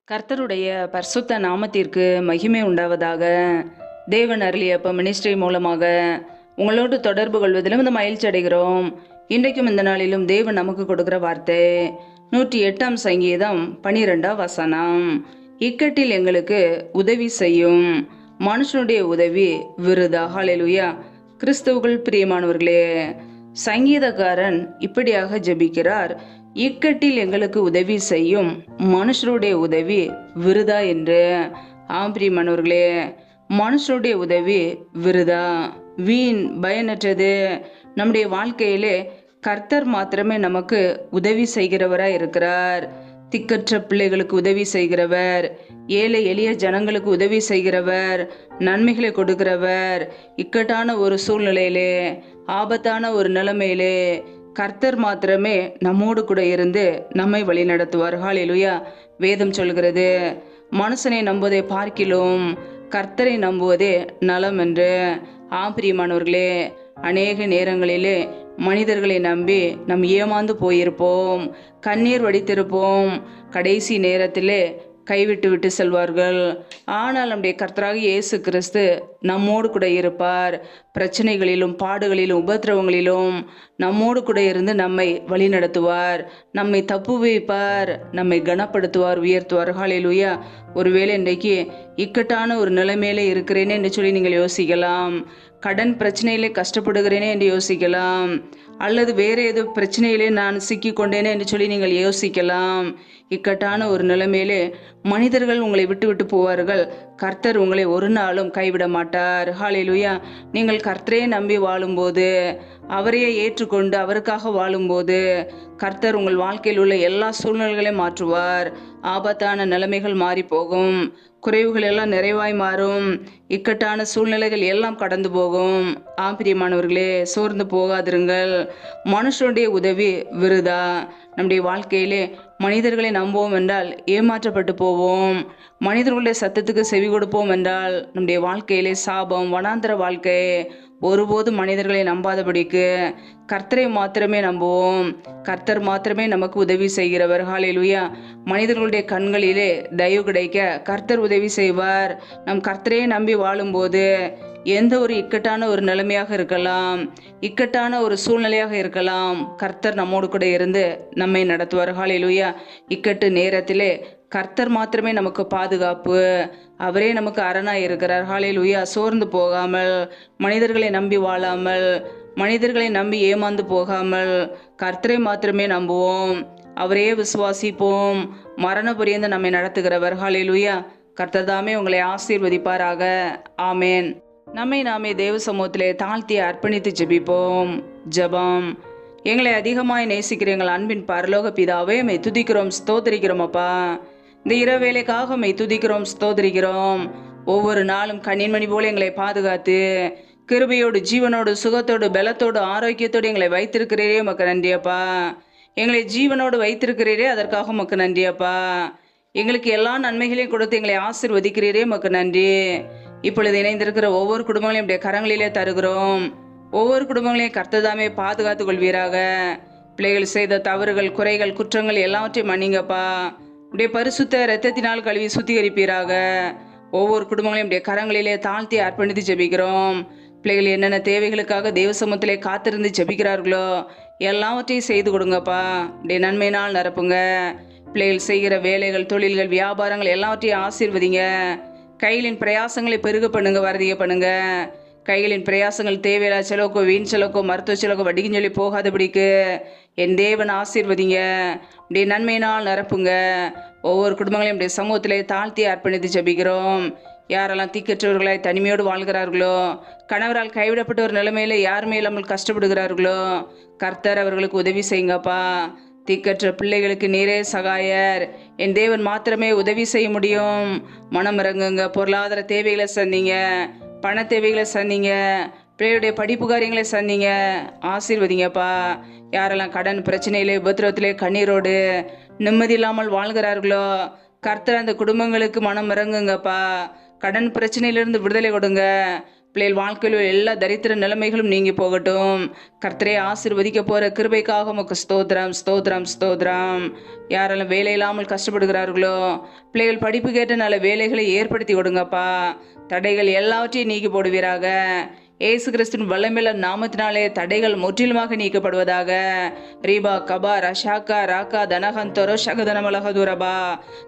கர்த்தருடைய பரிசுத்த நாமத்திற்கு மகிமை உண்டாவதாக. தேவன் அருளியப்ப மினிஸ்ட்ரி மூலமாக உங்களோடு தொடர்பு கொள்வதிலும் இந்த மகிழ்ச்சி அடைகிறோம். இன்றைக்கும் இந்த நாளிலும் தேவன் நமக்கு கொடுக்கிற வார்த்தை 108 சங்கீதம் 12 வசனம். இக்கட்டில் எங்களுக்கு உதவி செய்யும் மனுஷனுடைய உதவி விருதா. ஹல்லேலூயா. கிறிஸ்துவுக்குள் பிரியமானவர்களே, சங்கீதக்காரன் இப்படியாக ஜெபிக்கிறார், இக்கட்டில் எங்களுக்கு உதவி செய்யும் மனுஷருடைய உதவி விருதா என்று. பிரியமானவர்களே, மனுஷருடைய உதவி விருதா, வீண், பயனற்றது. நம்முடைய வாழ்க்கையிலே கர்த்தர் மாத்திரமே நமக்கு உதவி செய்கிறவராய் இருக்கிறார். திக்கற்ற பிள்ளைகளுக்கு உதவி செய்கிறவர், ஏழை எளிய ஜனங்களுக்கு உதவி செய்கிறவர், நன்மைகளை கொடுக்கிறவர். இக்கட்டான ஒரு சூழ்நிலையிலே, ஆபத்தான ஒரு நிலைமையிலே கர்த்தர் மாத்திரமே நம்மோடு கூட இருந்து நம்மை வழி நடத்துவார். ஹல்லேலூயா. வேதம் சொல்கிறது, மனுஷனை நம்புவதை பார்க்கிலும் கர்த்தரை நம்புவதே நலம் என்று. பிரியமானவர்களே, அநேக நேரங்களிலே மனிதர்களை நம்பி நாம் ஏமாந்து போயிருப்போம், கண்ணீர் வடித்திருப்போம். கடைசி நேரத்திலே கைவிட்டு விட்டு செல்வார்கள். ஆனால் நம்முடைய கர்த்தராகிய இயேசு கிறிஸ்து நம்மோடு கூட இருப்பார். பிரச்சனைகளிலும் பாடுகளிலும் உபத்திரவங்களிலும் நம்மோடு கூட இருந்து நம்மை வழி நடத்துவார், நம்மை தப்புவிப்பார், நம்மை கனப்படுத்துவார், உயர்த்துவார். ஹல்லேலூயா. ஒருவேளை இன்றைக்கு இக்கட்டான ஒரு நிலைமையில இருக்கிறேனே என்று சொல்லி நீங்கள் யோசிக்கலாம். கடன் பிரச்சனையிலே கஷ்டப்படுகிறேனே என்று யோசிக்கலாம், அல்லது வேறு ஏதோ பிரச்சனையிலே நான் சிக்கி கொண்டேனே என்று சொல்லி நீங்கள் யோசிக்கலாம். இக்கட்டான ஒரு நிலைமையிலே மனிதர்கள் உங்களை விட்டு விட்டு போவார்கள், கர்த்தர் உங்களை ஒரு நாளும் கைவிட மாட்டார். ஹல்லேலூயா. நீங்கள் கர்த்தரே நம்பி வாழும்போது, அவரையே ஏற்றுக்கொண்டு அவருக்காக வாழும்போது, கர்த்தர் உங்கள் வாழ்க்கையில் உள்ள எல்லா சூழ்நிலைகளையும் மாற்றுவார். ஆபத்தான நிலைமைகள் மாறி போகும், குறைவுகள் எல்லாம் நிறைவாய் மாறும், இக்கட்டான சூழ்நிலைகள் எல்லாம் கடந்து போகும். பிரியமானவர்களே, சோர்ந்து போகாதிருங்கள். மனுஷனுடைய உதவி விருதா. நம்முடைய வாழ்க்கையிலே மனிதர்களை நம்புவோம் என்றால் ஏமாற்றப்பட்டு போவோம். மனிதர்களுடைய சத்தத்துக்கு செவி கொடுப்போம் என்றால் நம்முடைய வாழ்க்கையிலே சாபம், வனாந்தர வாழ்க்கை. ஒருபோது மனிதர்களை நம்பாதபடிக்கு கர்த்தரை மாத்திரமே நம்புவோம். கர்த்தர் மாத்திரமே நமக்கு உதவி செய்கிறவர். ஹல்லேலூயா. மனிதர்களுடைய கண்களிலே தயவு கிடைக்க கர்த்தர் உதவி செய்வார். நம் கர்த்தரே நம்பி வாழும்போது எந்த ஒரு இக்கட்டான ஒரு நிலைமையாக இருக்கலாம், இக்கட்டான ஒரு சூழ்நிலையாக இருக்கலாம், கர்த்தர் நம்மோடு கூட இருந்து நம்மை நடத்துவார். ஹல்லேலூயா. இக்கட்டு நேரத்திலே கர்த்தர் மாத்திரமே நமக்கு பாதுகாப்பு, அவரே நமக்கு அரணாய் இருக்கிறார். ஹல்லேலூயா. சோர்ந்து போகாமல், மனிதர்களை நம்பி வாழாமல், மனிதர்களை நம்பி ஏமாந்து போகாமல் கர்த்தரை மாத்திரமே நம்புவோம், அவரே விசுவாசிப்போம். மரண பரியந்த நம்மை நடத்துகிறவர். ஹல்லேலூயா. கர்த்தர் தாமே உங்களை ஆசீர்வதிப்பாராக. ஆமேன். நம்மை நாமே தேவ சமூகத்திலே தாழ்த்தி அர்ப்பணித்து ஜெபிப்போம். ஜெபம். எங்களை அதிகமாய் நேசிக்கிற எங்கள் அன்பின் பரலோக பிதாவே, மெய் துதிக்கிறோம், ஸ்தோத்திரிக்கிறோம். அப்பா, இந்த இரவேளைக்காக மெய் துதிக்கிறோம், ஸ்தோத்திரிக்கிறோம். ஒவ்வொரு நாளும் கண்ணின்மணி போல எங்களை பாதுகாத்து கிருபையோடு, ஜீவனோடு, சுகத்தோடு, பலத்தோடு, ஆரோக்கியத்தோடு எங்களை வைத்திருக்கிறீரே, உமக்கு நன்றியப்பா. எங்களை ஜீவனோடு வைத்திருக்கிறீரே, அதற்காக உமக்கு நன்றியப்பா. எங்களுக்கு எல்லா நன்மைகளையும் கொடுத்து எங்களை ஆசீர்வதிக்கிறீரே, உமக்கு நன்றி. இப்பொழுது இணைந்திருக்கிற ஒவ்வொரு குடும்பங்களையும் நம்முடைய கரங்களிலே தருகிறோம். ஒவ்வொரு குடும்பங்களையும் கர்த்ததாமே பாதுகாத்து கொள்வீராக. பிள்ளைகள் செய்த தவறுகள், குறைகள், குற்றங்கள் எல்லாவற்றையும் மன்னிங்கப்பா. உடைய பரிசுத்த இரத்தத்தினால் கழுவி சுத்திகரிப்பீராக. ஒவ்வொரு குடும்பங்களையும் நம்முடைய கரங்களிலே தாழ்த்தி அர்ப்பணித்து ஜெபிக்கிறோம். பிள்ளைகள் என்னென்ன தேவைகளுக்காக தேவ சமூகத்திலே காத்திருந்து ஜெபிக்கிறார்களோ எல்லாவற்றையும் செய்து கொடுங்கப்பா. உடைய நன்மையினால் நிரப்புங்க. பிள்ளைகள் செய்கிற வேலைகள், தொழில்கள், வியாபாரங்கள் எல்லாவற்றையும் ஆசீர்வதிங்க. கைகளின் பிரயாசங்களை பெருக பண்ணுங்க, வரதிக பண்ணுங்க. கைகளின் பிரயாசங்கள் தேவையில்லா செலவுக்கோ, வீண் செலவுக்கோ, மருத்துவ செலவுக்கோ, வட்டிக்குன்னு சொல்லி போகாதபடிக்கு என் தேவன் ஆசீர்வதிங்க. இப்படியே நன்மையினால் நிரப்புங்க. ஒவ்வொரு குடும்பங்களையும் இப்படிய சமூகத்திலே தாழ்த்தி அர்ப்பணித்து ஜெபிக்கிறோம். யாரெல்லாம் தீக்கற்றவர்களாய் தனிமையோடு வாழ்கிறார்களோ, கணவரால் கைவிடப்பட்ட ஒரு நிலைமையில யாருமே இல்லாமல் கஷ்டப்படுகிறார்களோ, கர்த்தர் அவர்களுக்கு உதவி செய்யுங்கப்பா. தீக்கற்ற பிள்ளைகளுக்கு நீரே சகாயர். என் தேவன் மாத்திரமே உதவி செய்ய முடியும். மனம் இறங்குங்க. பொருளாதார தேவைகளை சந்திங்க, பண தேவைகளை சந்திங்க, பிள்ளையுடைய படிப்பு காரியங்களை சந்திங்க, ஆசீர்வதிங்கப்பா. யாரெல்லாம் கடன் பிரச்சனையிலே, உபத்திரவத்திலே, கண்ணீரோடு நிம்மதி இல்லாமல் வாழ்கிறார்களோ, கர்த்தர் அந்த குடும்பங்களுக்கு மனம் இறங்குங்கப்பா. கடன் பிரச்சனையிலிருந்து விடுதலை கொடுங்க. பிள்ளைகள் வாழ்க்கையில் உள்ள எல்லா தரித்திர நிலைமைகளும் நீங்கி போகட்டும். கர்த்தரை ஆசீர்வதிக்க போற கிருபைக்காக உமக்கு ஸ்தோத்திரம், ஸ்தோத்திரம், ஸ்தோத்திரம். யாரெல்லாம் வேலை இல்லாமல் கஷ்டப்படுகிறார்களோ பிள்ளைகள் படிப்பு கேட்ட நல்ல வேலைகளை ஏற்படுத்தி கொடுங்கப்பா. தடைகள் எல்லாவற்றையும் நீக்கி போடுவீராக. ஏசு கிறிஸ்துவின் வல்லமையுள்ள நாமத்தினாலே தடைகள் முற்றிலுமாக நீக்கப்படுவதாக. ரீபா கபா ரஷாக்கா ராக்கா தனகந்தோரோ ஷகதனமலகதுரபா.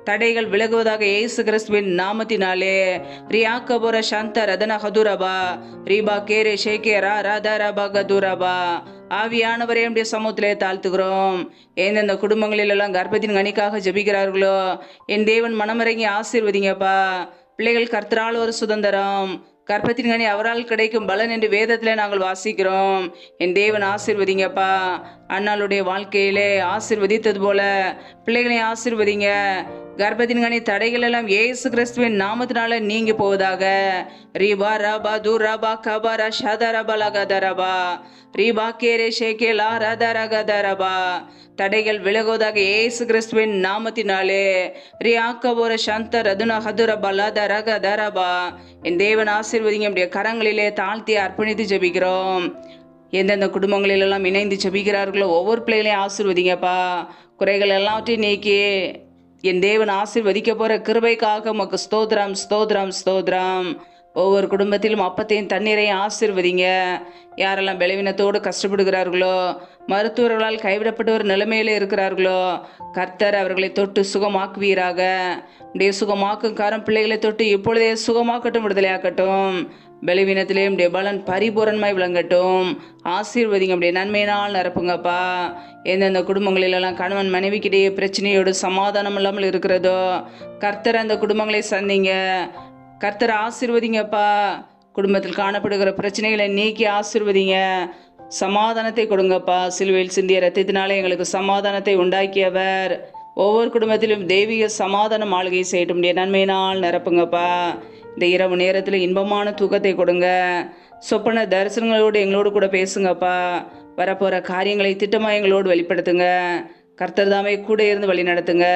தடைகள் விலகுவதாக ஏசு கிறிஸ்துவின் நாமத்தினாலே. ரியா கபோர சாந்த ரதன ஹதுரபா. ரீபா கேரே ஷேகே ரா ராதா ரபா கதுரபா. ஆவியானவரே நம்முடைய சமூகத்திலே தாழ்த்துகிறோம். எந்தெந்த குடும்பங்களில் எல்லாம் கர்ப்பத்தின் கனிக்காக ஜெபிக்கிறார்களோ என் தேவன் மனமிறங்கி ஆசீர்வதிங்கப்பா. பிள்ளைகள் கர்த்தரால் ஒரு சுதந்திரம், கர்ப்பத்தின் கனி அவரால் கிடைக்கும் பலன் என்று வேதத்திலே நாங்கள் வாசிக்கிறோம். என் தேவன் ஆசீர்வதிங்கப்பா. அண்ணாளுடைய வாழ்க்கையிலே ஆசீர்வதித்தது போல பிள்ளைகளை ஆசீர்வதிங்க. கர்ப்பத்தின் கனி தடைகள் எல்லாம் இயேசு கிறிஸ்துவின் நாமத்தினால நீங்கி போவதாக. ரீபா ரபா துரபா கபரா ஷதரபலகதரபா. ரீபா கேரே ஷேகேலா ரதரகதரபா. தடைகள் விலகுவதாக இயேசு கிறிஸ்துவின் நாமத்தினாலே. ரியாக்கபோர சந்த ரதுன ஹதுரபலதரகதரபா. என் தேவன் ஆசீர்வதிங்க. நம்முடைய கரங்களிலே தாழ்த்தி அர்ப்பணித்து ஜெபிக்கிறோம். எந்தெந்த குடும்பங்களிலெல்லாம் இணைந்து ஜெபிக்கிறார்களோ ஒவ்வொரு பிள்ளைகளையும் ஆசீர்வதிங்கப்பா. குறைகள் எல்லாவற்றையும் நீக்கி என் தேவன் ஆசீர்வதிக்க போற கிருபைக்காக உமக்கு ஸ்தோத்திரம், ஸ்தோத்திரம், ஸ்தோத்திரம். ஒவ்வொரு குடும்பத்திலும் அப்பத்தையும் தண்ணீரையும் ஆசீர்வதிங்க. யாரெல்லாம் பலவீனத்தோடு கஷ்டப்படுகிறார்களோ மருத்துவர்களால் கைவிடப்பட்ட ஒரு நிலைமையில இருக்கிறார்களோ கர்த்தர் அவர்களை தொட்டு சுகமாக்குவீராக. உடைய சுகமாக்கும் காரம் பிள்ளைகளை தொட்டு இப்பொழுதே சுகமாக்கட்டும், விடுதலையாக்கட்டும். பலவீனத்திலே உடைய பலன் பரிபூரணமாய் விளங்கட்டும். ஆசீர்வதிங்க. உடைய நன்மையினால் நிரப்புங்கப்பா. எந்தெந்த குடும்பங்களிலெல்லாம் கணவன் மனைவிக்கிடையே பிரச்சனையோடு சமாதானம் இல்லாமல் இருக்கிறதோ கர்த்தர் அந்த குடும்பங்களை சந்திங்க. கர்த்தர் ஆசீர்வதிங்கப்பா. குடும்பத்தில் காணப்படுகிற பிரச்சனைகளை நீக்கி ஆசீர்வதிங்க. சமாதானத்தை கொடுங்கப்பா. சிலுவையில் சிந்திய ரத்தத்தினாலே எங்களுக்கு சமாதானத்தை உண்டாக்கியவர். ஒவ்வொரு குடும்பத்திலும் தெய்வீக சமாதானம் ஆளுகை செய்யட்டும். நன்மையினால் நிரப்புங்கப்பா. இந்த இரவு நேரத்தில் இன்பமான தூக்கத்தை கொடுங்க. சொப்பன தரிசனங்களோடு எங்களோடு கூட பேசுங்கப்பா. வரப்போகிற காரியங்களை திட்டமாக எங்களோடு வெளிப்படுத்துங்க. கர்த்தர் தாமே கூட இருந்து வழி நடத்துங்க.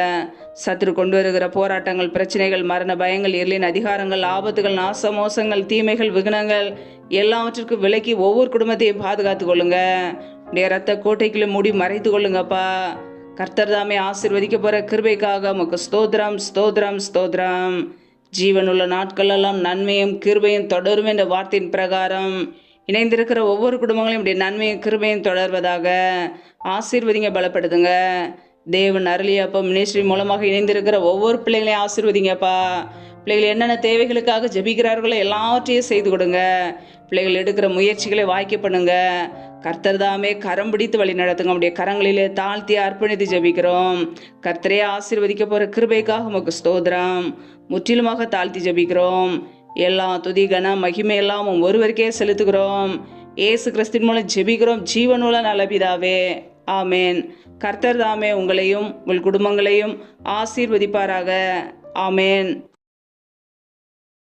சத்துரு கொண்டு வருகிற போராட்டங்கள், பிரச்சனைகள், மரண பயங்கள், இருளின் அதிகாரங்கள், ஆபத்துகள், நாச மோசங்கள், தீமைகள், விக்னங்கள் எல்லாவற்றிற்கும் விலக்கி ஒவ்வொரு குடும்பத்தையும் பாதுகாத்து கொள்ளுங்க. ரத்த கோட்டைக்குள்ள மூடி மறைத்து கொள்ளுங்கப்பா. கர்த்தர் தாமே ஆசீர்வதிக்க போற கிருபைக்காக உமக்கு ஸ்தோத்திரம், ஸ்தோத்திரம், ஸ்தோத்திரம். ஜீவனுள்ள நாட்களெல்லாம் நன்மையும் கிருபையும் தொடரும் என்ற வார்த்தையின் பிரகாரம் இணைந்திருக்கிற ஒவ்வொரு குடும்பங்களையும் இப்படி நன்மையும் கிருபையும் தொடர்வதாக. ஆசீர்வதிங்க, பலப்படுத்துங்க. தேவன் அருளியப்பா மினிஸ்ட்ரி மூலமாக இணைந்திருக்கிற ஒவ்வொரு பிள்ளைகளையும் ஆசீர்வதிங்கப்பா. பிள்ளைகள் என்னென்ன தேவைகளுக்காக ஜெபிக்கிறார்களோ எல்லாவற்றையும் செய்து கொடுங்க. பிள்ளைகள் எடுக்கிற முயற்சிகளை வாய்க்க பண்ணுங்க. கர்த்தர் தாமே கரம் பிடித்து வழி நடத்துங்க. நம்முடைய கரங்களிலே தாழ்த்தி அர்ப்பணித்து ஜெபிக்கிறோம். கர்த்தரே ஆசீர்வதிக்க போற கிருபைக்காக உமக்கு ஸ்தோத்திரம். முற்றிலுமாக தாழ்த்தி ஜெபிக்கிறோம். எல்லா துதி கன மகிமை எல்லாம் ஒருவருக்கே செலுத்துகிறோம். ஏசு கிறிஸ்துவின் மூலம் ஜெபிக்கிறோம் ஜீவனுள்ள நல்ல பிதாவே, ஆமேன். கர்த்தர் தாமே உங்களையும் உங்கள் குடும்பங்களையும் ஆசீர்வதிப்பாராக. ஆமேன்.